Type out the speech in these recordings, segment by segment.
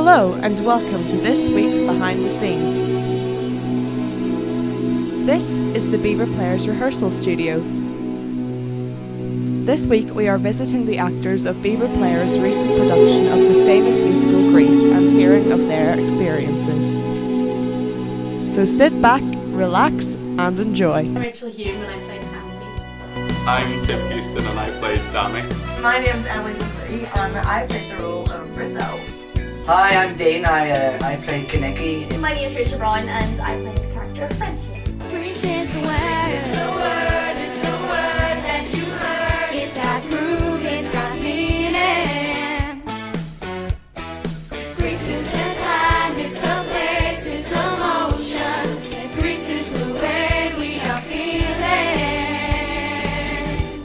Hello and welcome to this week's Behind the Scenes. This is the Beaver Players Rehearsal Studio. This week we are visiting the actors of Beaver Players' recent production of the famous musical Grease and hearing of their experiences. So sit back, relax and enjoy. I'm Rachel Hume and I play Sandy. I'm Tim Houston and I played Danny. My name's Emily Dupree and I played the role of Rizzo. Hi, I'm Dean. I played Kaneki. My name's Rachel Brown and I play the character of Friendship. Grease is the word. It's the word. It's the word that you heard. It's got groove. It's got meaning. Grease is the time. It's the place. It's the motion. And Grease is the way we are feeling.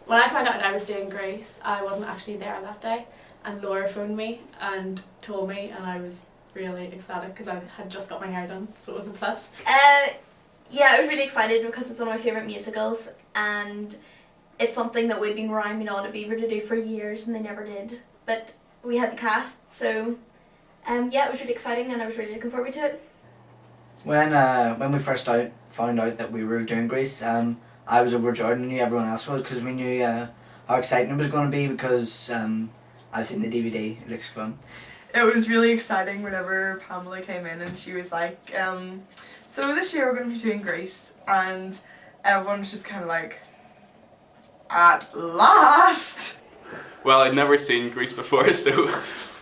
When I found out I was doing Grease, I wasn't actually there that day. And Laura phoned me and told me, and I was really ecstatic because I had just got my hair done, so it was a plus. Yeah, I was really excited because it's one of my favourite musicals and it's something that we've been rhyming on at Beaver to do for years and they never did. But we had the cast, so yeah, it was really exciting and I was really looking forward to it. When we first found out that we were doing Grease, I was overjoyed and I knew everyone else was because we knew how exciting it was going to be because I've seen the DVD, it looks fun. It was really exciting whenever Pamela came in and she was like, so this year we're going to be doing Grease, and everyone was just kind of like, at last! Well, I'd never seen Grease before, so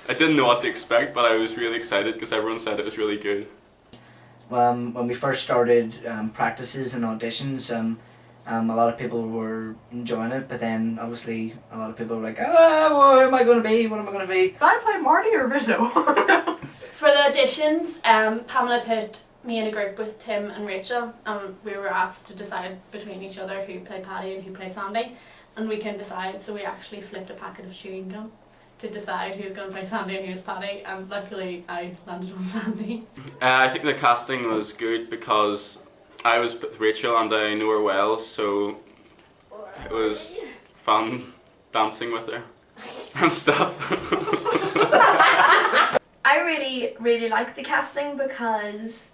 I didn't know what to expect, but I was really excited because everyone said it was really good. When we first started practices and auditions, a lot of people were enjoying it, but then obviously a lot of people were like, what am I going to be? What am I going to be? Did I play Marty or Rizzo? For the auditions, Pamela put me in a group with Tim and Rachel and we were asked to decide between each other who played Paddy and who played Sandy, and we couldn't decide, so we actually flipped a packet of chewing gum to decide who was going to play Sandy and who was Paddy, and luckily I landed on Sandy. I think the casting was good because I was with Rachel and I knew her well, so it was fun dancing with her and stuff. I really liked the casting because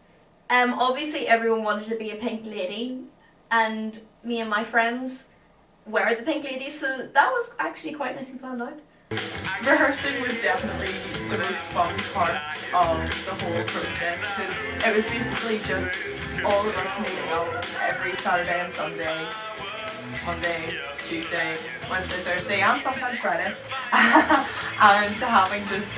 obviously everyone wanted to be a pink lady and me and my friends were the pink ladies, so that was actually quite nicely planned out. Rehearsing was definitely the most fun part of the whole process because it was basically just all of us meeting up every Saturday and Sunday, Monday, Tuesday, Wednesday, Thursday and sometimes Friday and having just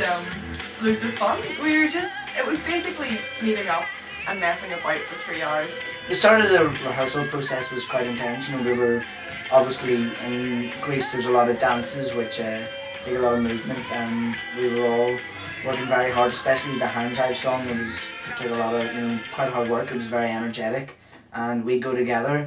loads of fun. It was basically meeting up and messing about for 3 hours. The start of the rehearsal process was quite intense. We were obviously in Grease, there's a lot of dances which take a lot of movement, and we were all working very hard, especially the hand jive song. It took a lot of, quite hard work. It was very energetic and we'd go together.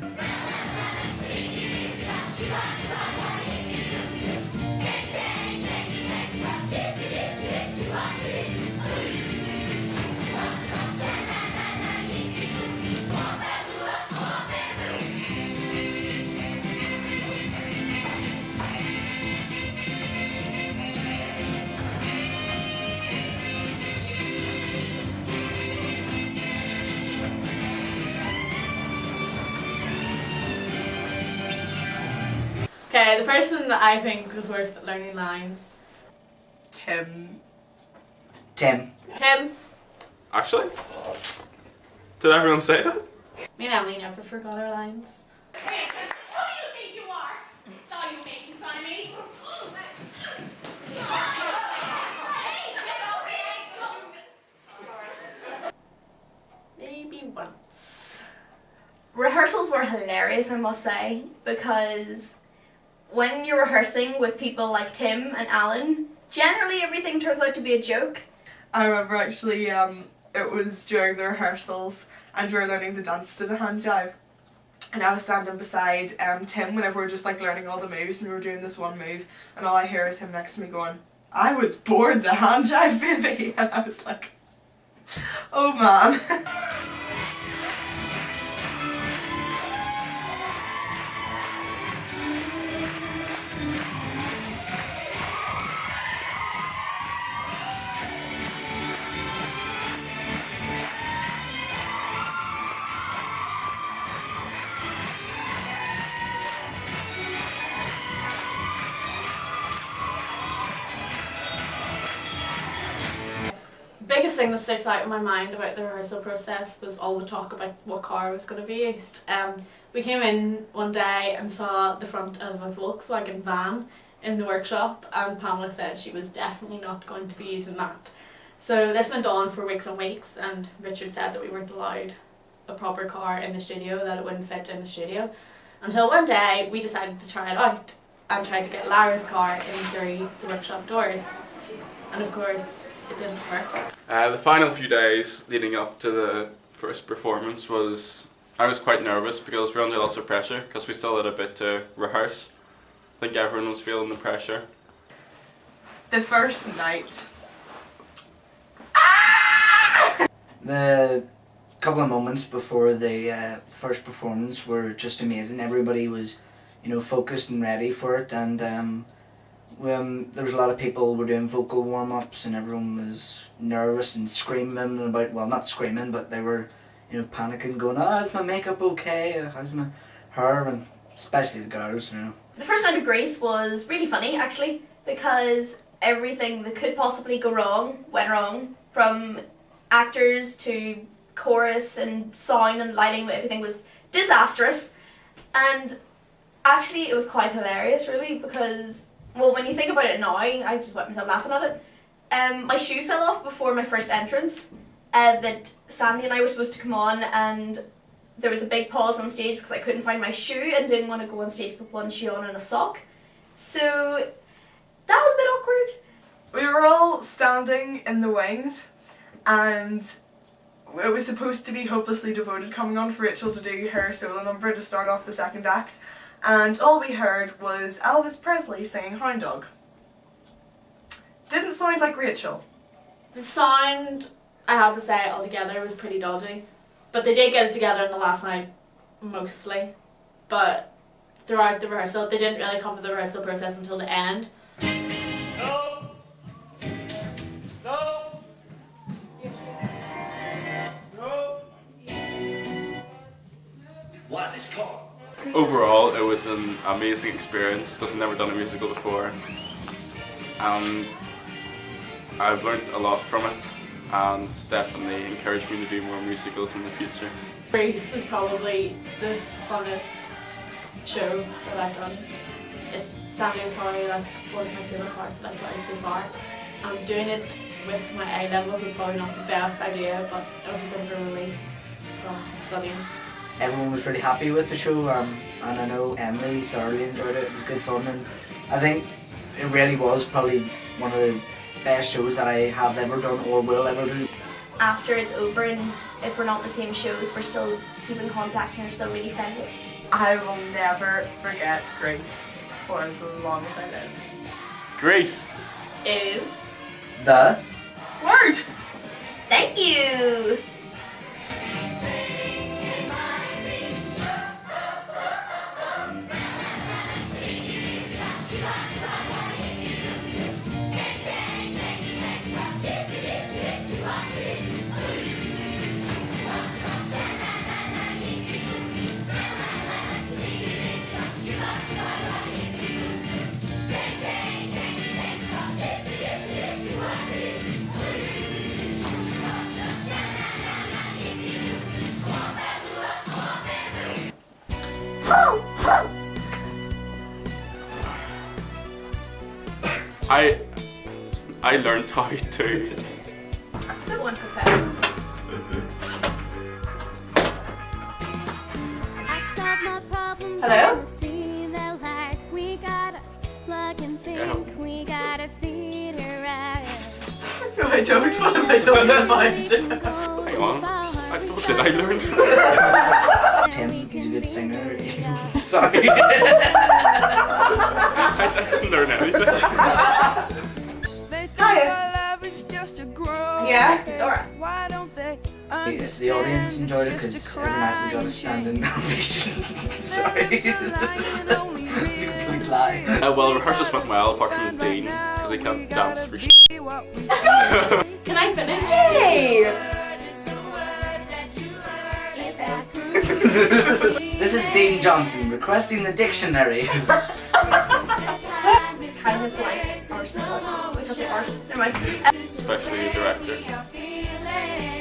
Okay, the person that I think was worst at learning lines. Tim. Tim. Actually? Did everyone say that? Me and Emily never forgot our lines. Who do you think you are? Saw you making fun of me. Maybe once. Rehearsals were hilarious, I must say, because when you're rehearsing with people like Tim and Alan, generally everything turns out to be a joke. I remember actually it was during the rehearsals and we were learning the dance to the hand jive. And I was standing beside Tim whenever we were just like learning all the moves and we were doing this one move, and all I hear is him next to me going, I was born to hand jive, baby. And I was like, oh man. biggest thing that sticks out in my mind about the rehearsal process was all the talk about what car was going to be used. We came in one day and saw the front of a Volkswagen van in the workshop, and Pamela said she was definitely not going to be using that. So this went on for weeks and weeks, and Richard said that we weren't allowed a proper car in the studio, that it wouldn't fit in the studio, until one day we decided to try it out and tried to get Lara's car in through the workshop doors, and of course it didn't work. The final few days leading up to the first performance I was quite nervous because we were under lots of pressure because we still had a bit to rehearse. I think everyone was feeling the pressure. The first night. The couple of moments before the first performance were just amazing. Everybody was, focused and ready for it, and there was a lot of people were doing vocal warm-ups, and everyone was nervous and screaming about, well, not screaming, but they were, panicking, going, is my makeup okay? How's my hair? And especially the girls, The first night of Grace was really funny, actually, because everything that could possibly go wrong went wrong, from actors to chorus and sound and lighting. Everything was disastrous, and actually it was quite hilarious, really, because, well, when you think about it now, I just wet myself laughing at it. My shoe fell off before my first entrance, that Sandy and I were supposed to come on, and there was a big pause on stage because I couldn't find my shoe and didn't want to go on stage with one shoe on and a sock, so that was a bit awkward. We were all standing in the wings, and it was supposed to be Hopelessly Devoted coming on for Rachel to do her solo number to start off the second act, and all we heard was Elvis Presley singing Hound Dog. Didn't sound like Rachel. The sound, I have to say, altogether was pretty dodgy, but they did get it together in the last night, mostly, but throughout the rehearsal, they didn't really come to the rehearsal process until the end. Overall, it was an amazing experience because I've never done a musical before, and I've learnt a lot from it, and it's definitely encouraged me to do more musicals in the future. Grace was probably the funnest show that I've done. Sandy was probably like one of my favourite parts that I've played so far. Doing it with my A levels was probably not the best idea, but it was a bit of a release from studying. Everyone was really happy with the show, and I know Emily thoroughly enjoyed it. It was good fun, and I think it really was probably one of the best shows that I have ever done or will ever do. After it's over, and if we're not in the same shows, we're still keeping contact and we're still really friendly. I will never forget Grace for as long as I live. Grace! Is The Word! Thank you! I learned how to. So unprofessional. I solve my problems Hello? on the scene. They're like, we gotta plug and think, we gotta feed her right. No, I don't. I don't know if I do. Hang on, what did I learn? Tim, he's a good singer. Sorry. I didn't learn anything. Hiya. Yeah? Dora. The audience enjoyed it because every night we got a standing ovation. Sorry. It's a complete lie. Well, rehearsals went well, apart from the dean, because he can't dance for shit. Can I finish? Hey! This is Dean Johnson requesting the dictionary. Kind kind of like arsenal, because of art. Never mind. especially the director.